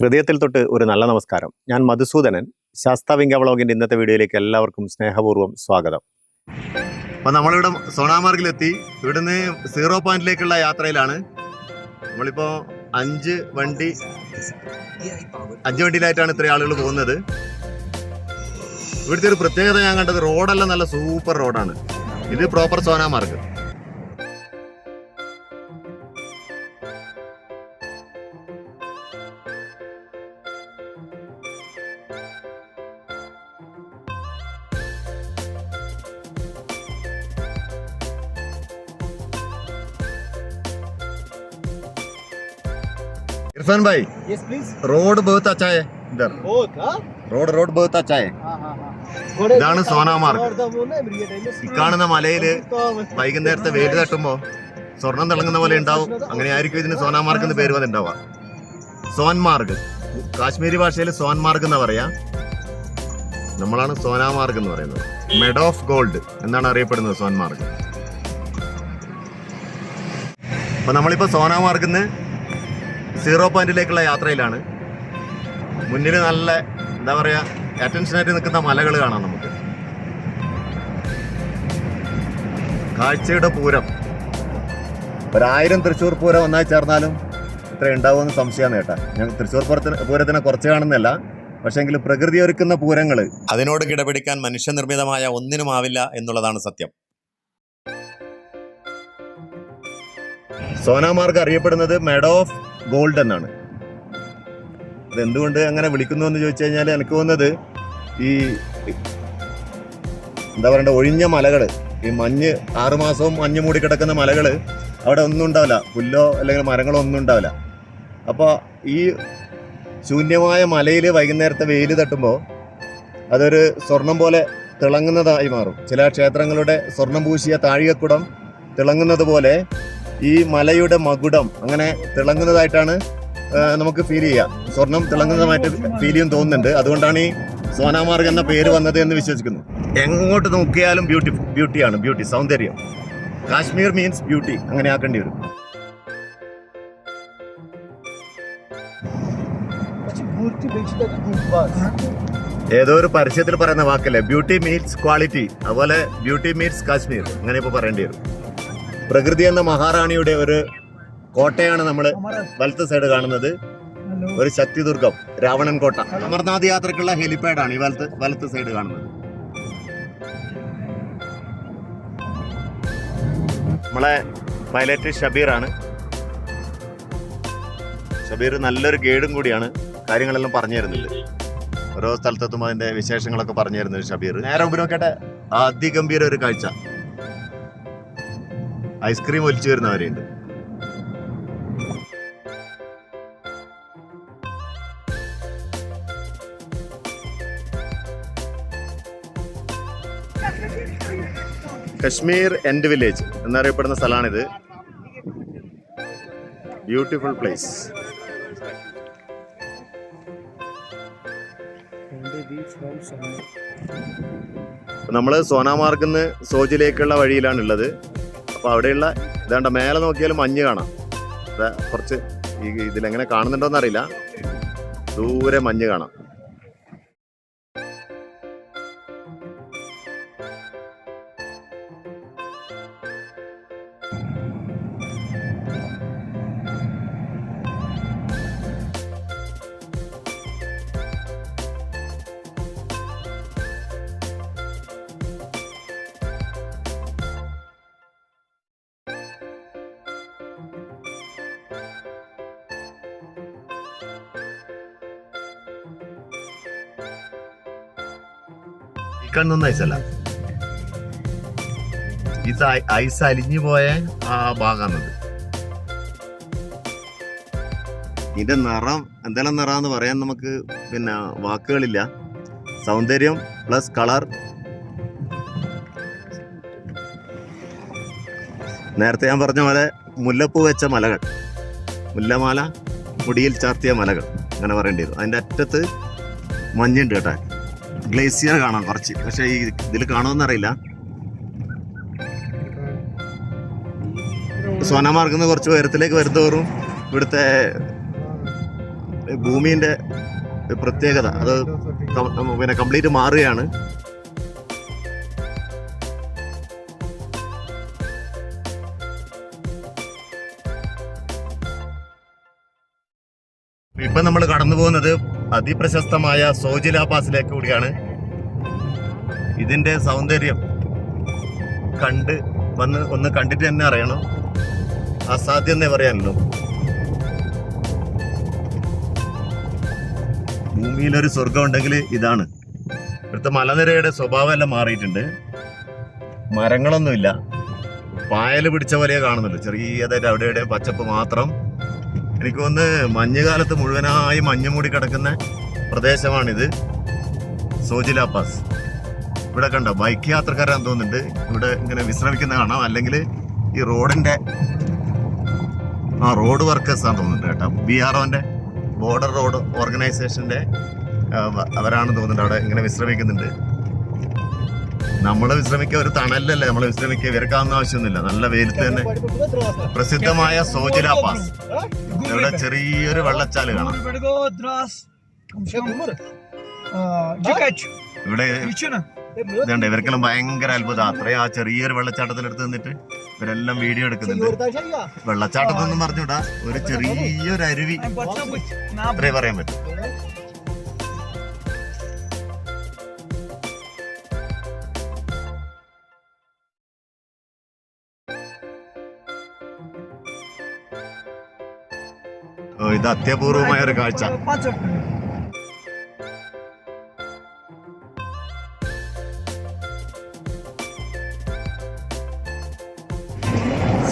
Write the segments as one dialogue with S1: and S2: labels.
S1: ഹൃദയത്തിൽ തൊട്ട് ഒരു നല്ല നമസ്കാരം. ഞാൻ മധുസൂദനൻ. ശാസ്താവിംഗ വ്ളോഗിൻ്റെ ഇന്നത്തെ വീഡിയോയിലേക്ക് എല്ലാവർക്കും സ്നേഹപൂർവ്വം സ്വാഗതം. അപ്പോൾ നമ്മളിവിടെ സോനാമാർഗിലെത്തി. ഇവിടുന്ന് 0 പോയിന്റിലേക്കുള്ള യാത്രയിലാണ്. നമ്മളിപ്പോൾ 5 വണ്ടിയിലായിട്ടാണ് ഇത്രയും ആളുകൾ പോകുന്നത്. ഇവിടുത്തെ ഒരു പ്രത്യേകത ഞാൻ കണ്ടത്, റോഡെല്ലാം നല്ല സൂപ്പർ റോഡാണ്. ഇത് പ്രോപ്പർ സോനാമാർഗ്. इरफान भाई,
S2: यस प्लीज।
S1: रोड बहुत अच्छा है इधर. रोड बहुत अच्छा है. ഇതാണ് സോനാമാർഗ്. ഈ കാണുന്ന മലയില് വൈകുന്നേരത്തെ വെയിൽ തട്ടുമ്പോ സ്വർണം തിളങ്ങുന്ന പോലെ ഉണ്ടാവും. അങ്ങനെ ആയിരിക്കും ഇതിന് സോനാമാർഗ് എന്ന് പേര് വന്നിട്ടുണ്ടാവുക. സോൻമാർഗ്, കാശ്മീരി ഭാഷയിൽ സോൻമാർഗ് എന്നാ പറയാ. നമ്മളാണ് സോനാമാർഗ് എന്ന് പറയുന്നത്. മെഡ് ഓഫ് ഗോൾഡ് എന്നാണ് അറിയപ്പെടുന്നത് സോൻമാർഗ്. അപ്പൊ നമ്മളിപ്പോ സോനാമാർഗിന്ന് 0 പോയിന്റിലേക്കുള്ള യാത്രയിലാണ്. മുന്നിൽ നല്ല എന്താ പറയാ, അറ്റൻഷനായിട്ട് നിൽക്കുന്ന മലകൾ കാണാം നമുക്ക്. കാഴ്ചയുടെ പൂരം. 1000 തൃശ്ശൂർ പൂരം ഒന്നായി ചേർന്നാലും ഇത്ര ഉണ്ടാവുമെന്ന് സംശയമാണ് കേട്ടാ. ഞാൻ തൃശ്ശൂർ പൂരത്തിനെ കുറച്ച് കാണുന്നില്ല, പക്ഷെങ്കിൽ പ്രകൃതി ഒരുക്കുന്ന പൂരങ്ങൾ അതിനോട് കിടപിടിക്കാൻ മനുഷ്യനിർമ്മിതമായ ഒന്നിനുമാവില്ല എന്നുള്ളതാണ് സത്യം. സോനാമാർഗ് അറിയപ്പെടുന്നത് മെഡ് ഓഫ് ഗോൾഡ് എന്നാണ്. അതെന്തുകൊണ്ട് അങ്ങനെ വിളിക്കുന്നു എന്ന് ചോദിച്ചു കഴിഞ്ഞാൽ, എനിക്ക് തോന്നുന്നത് ഈ എന്താ പറയണ്ട, ഒഴിഞ്ഞ മലകൾ, ഈ 6 മാസവും മഞ്ഞ് മൂടി കിടക്കുന്ന മലകൾ, അവിടെ ഒന്നും ഉണ്ടാവില്ല, പുല്ലോ അല്ലെങ്കിൽ മരങ്ങളോ ഒന്നും ഉണ്ടാവില്ല. അപ്പോൾ ഈ ശൂന്യമായ മലയിൽ വൈകുന്നേരത്തെ വെയിൽ തട്ടുമ്പോൾ അതൊരു സ്വർണം പോലെ തിളങ്ങുന്നതായി മാറും. ചില ക്ഷേത്രങ്ങളുടെ സ്വർണം പൂശിയ താഴികക്കുടം തിളങ്ങുന്നത് പോലെ ഈ മലയുടെ മകുടം അങ്ങനെ തിളങ്ങുന്നതായിട്ടാണ് നമുക്ക് ഫീൽ ചെയ്യുക. സ്വർണം തിളങ്ങുന്നതായിട്ട് ഫീൽ ചെയ്യും തോന്നുന്നുണ്ട്. അതുകൊണ്ടാണ് ഈ സോനാമാർഗ് എന്ന പേര് വന്നത് എന്ന് വിശ്വസിക്കുന്നു. എങ്ങോട്ട് നോക്കിയാലും ബ്യൂട്ടിയാണ്, ബ്യൂട്ടി, സൗന്ദര്യം. കാശ്മീർ മീൻസ് ബ്യൂട്ടി, അങ്ങനെ ആക്കേണ്ടി വരും. ഏതോ ഒരു പരസ്യത്തിൽ പറയുന്ന വാക്കല്ലേ, ബ്യൂട്ടി മീൻസ് ക്വാളിറ്റി. അതുപോലെ ബ്യൂട്ടി മീൻസ് കാശ്മീർ, അങ്ങനെ ഇപ്പോൾ പറയേണ്ടി വരും. പ്രകൃതി എന്ന മഹാറാണിയുടെ ഒരു കോട്ടയാണ് നമ്മൾ വലത്ത് സൈഡ് കാണുന്നത്. ഒരു ശക്തിദുർഗം, രാവണൻ കോട്ട. അമർനാഥ് യാത്രക്കുള്ള ഹെലിപാഡാണ് ഈ വലത്ത് സൈഡ് കാണുന്നത്. നമ്മളെ പൈലറ്റ് ഷബീറാണ്. ഷബീർ നല്ലൊരു ഗൈഡും കൂടിയാണ്. കാര്യങ്ങളെല്ലാം പറഞ്ഞു തരുന്നുണ്ട്. ഓരോ സ്ഥലത്തെത്തും അതിന്റെ വിശേഷങ്ങളൊക്കെ പറഞ്ഞു തരുന്നുണ്ട് ഷബീർ. നേരെ മുമ്പ് നോക്കട്ടെ, അതിഗംഭീര ഒരു കാഴ്ച. ഐസ്ക്രീം ഒലിച്ചു വരുന്നവരെയുണ്ട്. കശ്മീർ എൻഡ് വില്ലേജ് എന്നറിയപ്പെടുന്ന സ്ഥലമാണിത്. Beautiful place. നമ്മൾ സോനാമാർഗിന്ന് സോജിലേക്കുള്ള വഴിയിലാണുള്ളത്. അപ്പോൾ അവിടെയുള്ള ഇതാണ്ട മേലെ നോക്കിയാലും മഞ്ഞ് കാണാം. കുറച്ച് ഇതിലെങ്ങനെ കാണുന്നുണ്ടോന്ന് അറിയില്ല, ദൂരെ മഞ്ഞ് കാണാം. കാണുന്ന ഐസല്ല, ഇത് ഐസ് അലിഞ്ഞു പോയ ആ ഭാഗമാണത്. ഇതിന്റെ നിറം എന്തെല്ലാം നിറാന്ന് പറയാൻ നമുക്ക് പിന്നെ വാക്കുകളില്ല. സൗന്ദര്യം പ്ലസ് കളർ. നേരത്തെ ഞാൻ പറഞ്ഞ പോലെ മുല്ലപ്പൂ വെച്ച മലകൾ, മുല്ലമാല മുടിയിൽ ചാർത്തിയ മലകൾ, അങ്ങനെ പറയേണ്ടി വരും. അതിൻ്റെ അറ്റത്ത് മഞ്ഞുണ്ട് കേട്ടോ. ഗ്ലേസിയർ കാണാം കുറച്ച്, പക്ഷെ ഈ ഇതിൽ കാണുമെന്നറിയില്ല. സോനാമാർഗിൽ നിന്ന് കുറച്ച് ഉയരത്തിലേക്ക് വരുന്നതോറും ഇവിടുത്തെ ഭൂമിൻ്റെ പ്രത്യേകത അത് പിന്നെ കംപ്ലീറ്റ് മാറുകയാണ്. ഇപ്പം നമ്മൾ കടന്നു പോകുന്നത് അതിപ്രശസ്തമായ സോജില പാസിലേക്ക് കൂടിയാണ്. ഇതിൻ്റെ സൗന്ദര്യം ഒന്ന് കണ്ടിട്ട് തന്നെ അറിയണം. അസാധ്യം എന്നേ പറയാനല്ലോ. ഭൂമിയിലൊരു സ്വർഗം ഉണ്ടെങ്കിൽ ഇതാണ്. ഇവിടുത്തെ മലനിരയുടെ സ്വഭാവം എല്ലാം മാറിയിട്ടുണ്ട്. മരങ്ങളൊന്നുമില്ല, പായൽ പിടിച്ച പോലെയേ കാണുന്നുള്ളൂ. ചെറിയതായിട്ട് അവിടെ ഇവിടെ പച്ചപ്പ് മാത്രം. എനിക്ക് തോന്നുന്നു മഞ്ഞുകാലത്ത് മുഴുവനായി മഞ്ഞ് മൂടി കിടക്കുന്ന പ്രദേശമാണിത്, സോജില പാസ്. ഇവിടെ കണ്ടോ ബൈക്ക് യാത്രക്കാരാന്ന് തോന്നുന്നുണ്ട് ഇവിടെ ഇങ്ങനെ വിശ്രമിക്കുന്ന കാണാം. അല്ലെങ്കിൽ ഈ റോഡിന്റെ റോഡ് വർക്കേഴ്സ് ആണെന്ന് തോന്നുന്നുണ്ട് കേട്ടോ. BROന്റെ ബോർഡർ റോഡ് ഓർഗനൈസേഷന്റെ അവരാണെന്ന് തോന്നുന്നുണ്ട് അവിടെ ഇങ്ങനെ വിശ്രമിക്കുന്നുണ്ട്. നമ്മൾ വിശ്രമിക്കുക ഒരു തണലല്ലേ നമ്മൾ വിശ്രമിക്കുക, ഇവർക്കാവുന്ന ആവശ്യമൊന്നുമില്ല. നല്ല വെയിലത്ത് തന്നെ പ്രസിദ്ധമായ സോജില പാസ്. ഇവിടെ ചെറിയൊരു വെള്ളച്ചാല് കാണാം. ഇവിടെ ഇതുണ്ട്. ഇവർക്കെല്ലാം ഭയങ്കര അത്ഭുതം. അത്രയും ആ ചെറിയൊരു വെള്ളച്ചാട്ടത്തിലെടുത്ത് നിന്നിട്ട് ഇവരെല്ലാം വീഡിയോ എടുക്കുന്നുണ്ട്. വെള്ളച്ചാട്ടത്തൊന്നും പറഞ്ഞുകൂടാ, ഒരു ചെറിയൊരു അരുവി അത്രേ പറയാൻ പറ്റും. ഇത് അത്യപൂർവമായ ഒരു കാഴ്ച.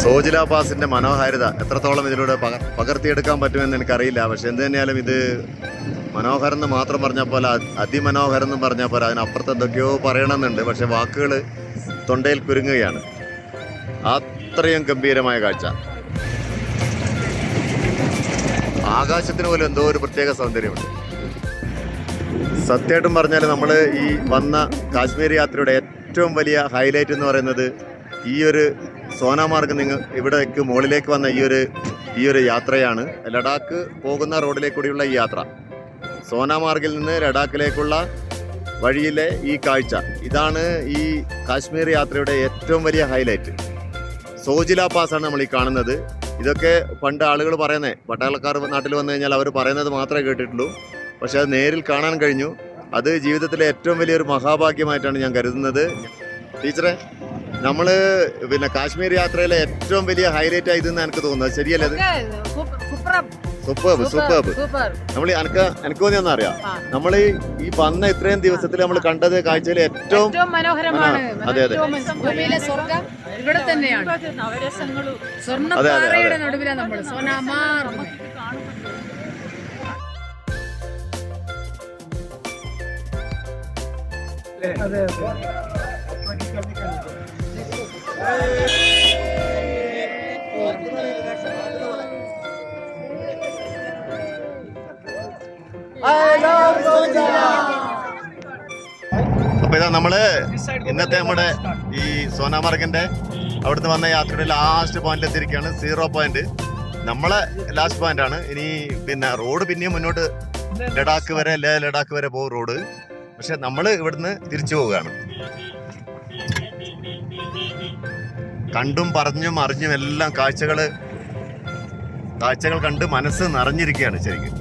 S1: സോജില പാസിന്റെ മനോഹാരിത എത്രത്തോളം ഇതിലൂടെ പകർത്തിയെടുക്കാൻ പറ്റുമെന്ന് എനിക്കറിയില്ല. പക്ഷെ എന്ത് തന്നെയാലും ഇത് മനോഹരം എന്ന് മാത്രം പറഞ്ഞാൽ പോലെ അതിമനോഹരം എന്നും പറഞ്ഞാൽ പോലെ അതിനപ്പുറത്ത് എന്തൊക്കെയോ പറയണമെന്നുണ്ട്. പക്ഷെ വാക്കുകൾ തൊണ്ടയിൽ കുരുങ്ങുകയാണ്. അത്രയും ഗംഭീരമായ കാഴ്ച. ആകാശത്തിന് പോലും എന്തോ ഒരു പ്രത്യേക സൗന്ദര്യമുണ്ട്. സത്യമായിട്ടും പറഞ്ഞാൽ നമ്മൾ ഈ വന്ന കാശ്മീർ യാത്രയുടെ ഏറ്റവും വലിയ ഹൈലൈറ്റ് എന്ന് പറയുന്നത് ഈ ഒരു സോനാമാർഗ് ഇവിടേക്ക് മുകളിലേക്ക് വന്ന ഈ ഒരു യാത്രയാണ്. ലഡാക്ക് പോകുന്ന റോഡിലേക്ക് കൂടിയുള്ള ഈ യാത്ര, സോനാമാർഗിൽ നിന്ന് ലഡാക്കിലേക്കുള്ള വഴിയിലെ ഈ കാഴ്ച, ഇതാണ് ഈ കാശ്മീർ യാത്രയുടെ ഏറ്റവും വലിയ ഹൈലൈറ്റ്. സോജില പാസ്സാണ് നമ്മൾ ഈ കാണുന്നത്. ഇതൊക്കെ പണ്ട് ആളുകൾ പറയുന്നത്, പട്ടാളക്കാർ നാട്ടിൽ വന്നു കഴിഞ്ഞാൽ അവർ പറയുന്നത് മാത്രമേ കേട്ടിട്ടുള്ളൂ. പക്ഷെ അത് നേരിൽ കാണാൻ കഴിഞ്ഞു. അത് ജീവിതത്തിലെ ഏറ്റവും വലിയൊരു മഹാഭാഗ്യമായിട്ടാണ് ഞാൻ കരുതുന്നത്. ടീച്ചറെ, നമ്മൾ പിന്നെ കാശ്മീർ യാത്രയിലെ ഏറ്റവും വലിയ ഹൈലൈറ്റ് ആയതെന്ന് എനിക്ക് തോന്നുന്നത് ശരിയല്ലേ? അത് സൂപ്പർബ്. നമ്മൾ എനിക്ക് തോന്നിയൊന്നും അറിയാം, നമ്മൾ ഈ വന്ന ഇത്രയും ദിവസത്തിൽ നമ്മൾ കണ്ടത് കാഴ്ചയിൽ ഏറ്റവും മനോഹരമാണ്. അതെ അതെ
S2: ഇവിടെ തന്നെയാണ്. സ്വർണ്ണപ്പാറയുടെ നടുവിലാണ് നമ്മൾ സോനാമാർഗ്. അതെ
S1: അപ്പൊ ഇതാ നമ്മള് ഇന്നത്തെ നമ്മുടെ ഈ സോനാമാർഗിന്റെ അവിടുന്ന് വന്ന യാത്രയുടെ ലാസ്റ്റ് പോയിന്റിൽ എത്തിയിരിക്കുകയാണ്. 0 പോയിന്റ് നമ്മളെ ലാസ്റ്റ് പോയിന്റ് ആണ്. ഇനി പിന്നെ റോഡ് പിന്നെയും മുന്നോട്ട് ലഡാക്ക് വരെ പോകും റോഡ്. പക്ഷെ നമ്മൾ ഇവിടുന്ന് തിരിച്ചു പോവുകയാണ്. കണ്ടും പറഞ്ഞും അറിഞ്ഞും എല്ലാം കാഴ്ചകൾ കണ്ട് മനസ്സ് നിറഞ്ഞിരിക്കുകയാണ് ശരിക്കും.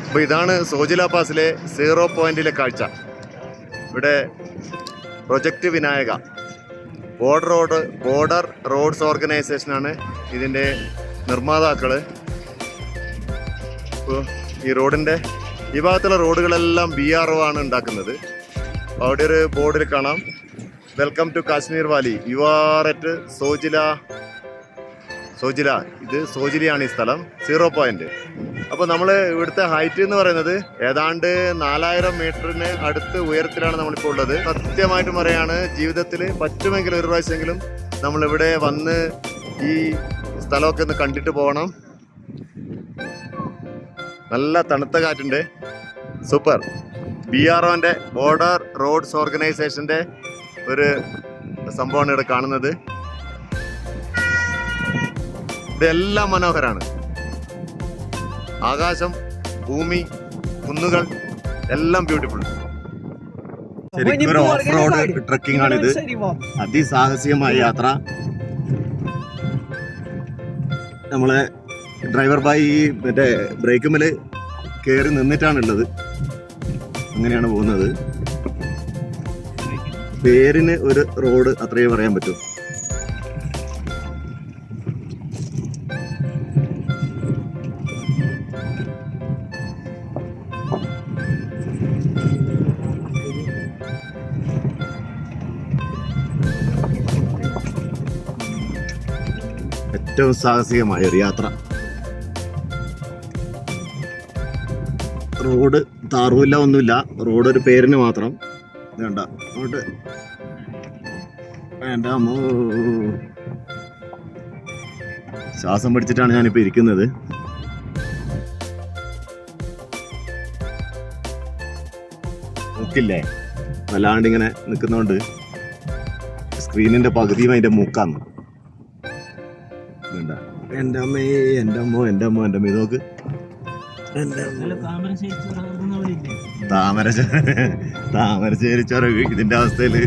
S1: അപ്പൊ ഇതാണ് സോജില പാസിലെ 0 പോയിന്റിലെ കാഴ്ച. ഇവിടെ പ്രൊജക്ട് വിനായക ബോർഡർ റോഡ്സ് ഓർഗനൈസേഷനാണ് ഇതിൻ്റെ നിർമ്മാതാക്കള്. ഈ റോഡിൻ്റെ ഈ ഭാഗത്തുള്ള റോഡുകളെല്ലാം BRO ആണ് ഉണ്ടാക്കുന്നത്. അവിടെ ഒരു ബോർഡിൽ കാണാം, welcome to Kashmir valley, you are at Zojila. ഇത് സോജിലയാണ് ഈ സ്ഥലം, 0 പോയിന്റ്. അപ്പോൾ നമ്മൾ ഇവിടുത്തെ ഹൈറ്റ് എന്ന് പറയുന്നത് ഏതാണ്ട് 4000 മീറ്ററിന് അടുത്ത് ഉയരത്തിലാണ് നമ്മളിപ്പോൾ ഉള്ളത്. സത്യമായിട്ടും പറയാണ്, ജീവിതത്തിൽ പറ്റുമെങ്കിൽ ഒരു പ്രാവശ്യമെങ്കിലും നമ്മളിവിടെ വന്ന് ഈ സ്ഥലമൊക്കെ ഒന്ന് കണ്ടിട്ട് പോകണം. നല്ല തണുത്ത കാറ്റുണ്ട്, സൂപ്പർ. BROന്റെ ബോർഡർ റോഡ്സ് ഓർഗനൈസേഷൻ്റെ ഒരു സംഭവമാണ് ഇവിടെ കാണുന്നത്. ഇതെല്ലാം മനോഹരാണ്. ആകാശം, ഭൂമി, കുന്നുകൾ എല്ലാം ബ്യൂട്ടിഫുൾ. ശരിക്കും ഒരു ഓഫ് റോഡ് ട്രക്കിംഗ് ആണിത്. അതിസാഹസികമായ യാത്ര. നമ്മളെ ഡ്രൈവർ ബായി ഈ മറ്റേ ബ്രേക്ക് മേല് കയറി നിന്നിട്ടാണുള്ളത്. അങ്ങനെയാണ് പോകുന്നത്. പേരിന് ഒരു റോഡ് അത്രയേ പറയാൻ പറ്റൂ. ഏറ്റവും സാഹസികമായ ഒരു യാത്ര. റോഡ് താറുമില്ല, ഒന്നുമില്ല. റോഡ് ഒരു പേരിന് മാത്രം. വേണ്ട അങ്ങോട്ട് വേണ്ട. ശ്വാസം പിടിച്ചിട്ടാണ് ഞാനിപ്പോൾ ഇരിക്കുന്നത്. മൂക്കില്ലേ വല്ലാണ്ട് ഇങ്ങനെ നിൽക്കുന്നോണ്ട് സ്ക്രീനിന്റെ പകുതിയും അതിന്റെ മൂക്കാന്ന്. വേണ്ട. എൻ്റെ അമ്മേ, എൻ്റെ അമ്മോ, എൻ്റെ അമ്മോ, എൻ്റെ അമ്മ. നോക്ക്, താമരശ്ശേരി ചുരം. ഇതിന്റെ അവസ്ഥയില്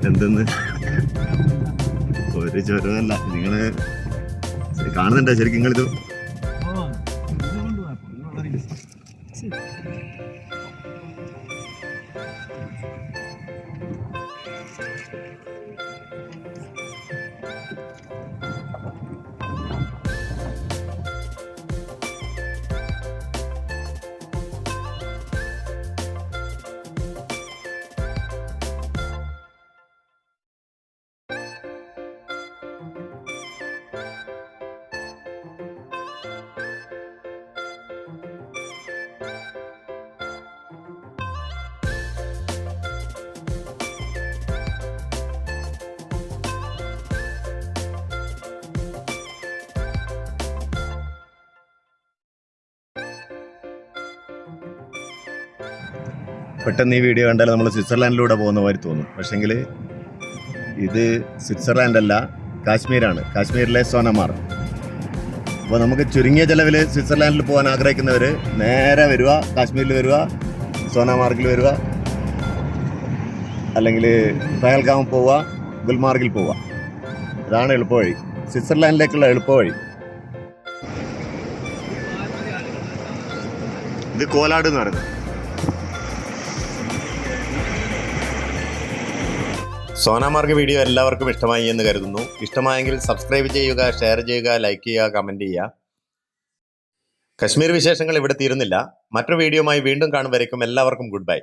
S1: എന്തെന്ന് ഒരു ചുരമല്ല. നിങ്ങള് കാണുന്നുണ്ടോ ശരിക്കും നിങ്ങളിത്? പെട്ടെന്ന് ഈ വീഡിയോ കണ്ടാൽ നമ്മൾ സ്വിറ്റ്സർലാൻഡിലൂടെ പോകുന്ന മാതിരി തോന്നും. പക്ഷെങ്കിൽ ഇത് സ്വിറ്റ്സർലാൻഡ് അല്ല, കാശ്മീരാണ്. കാശ്മീരിലെ സോനമാർഗ്. അപ്പോൾ നമുക്ക് ചുരുങ്ങിയ ചിലവിൽ സ്വിറ്റ്സർലാൻഡിൽ പോകാൻ ആഗ്രഹിക്കുന്നവർ നേരെ വരിക, കാശ്മീരിൽ വരിക, സോനമാർഗിൽ വരിക, അല്ലെങ്കിൽ പഹൽഗാം പോവുക, ഗുൽമാർഗിൽ പോവുക. ഇതാണ് എളുപ്പവഴി, സ്വിറ്റ്സർലാൻഡിലേക്കുള്ള എളുപ്പവഴി. ഇത് കോലാട് എന്ന് പറയുന്നത്. സോനാമാർഗ് വീഡിയോ എല്ലാവർക്കും ഇഷ്ടമായി എന്ന് കരുതുന്നു. ഇഷ്ടമായെങ്കിൽ സബ്സ്ക്രൈബ് ചെയ്യുക, ഷെയർ ചെയ്യുക, ലൈക്ക് ചെയ്യുക, കമൻറ്റ് ചെയ്യുക. കശ്മീർ വിശേഷങ്ങൾ ഇവിടെ തീരുന്നില്ല. മറ്റൊരു വീഡിയോയുമായി വീണ്ടും കാണും വരയ്ക്കും എല്ലാവർക്കും ഗുഡ് ബൈ.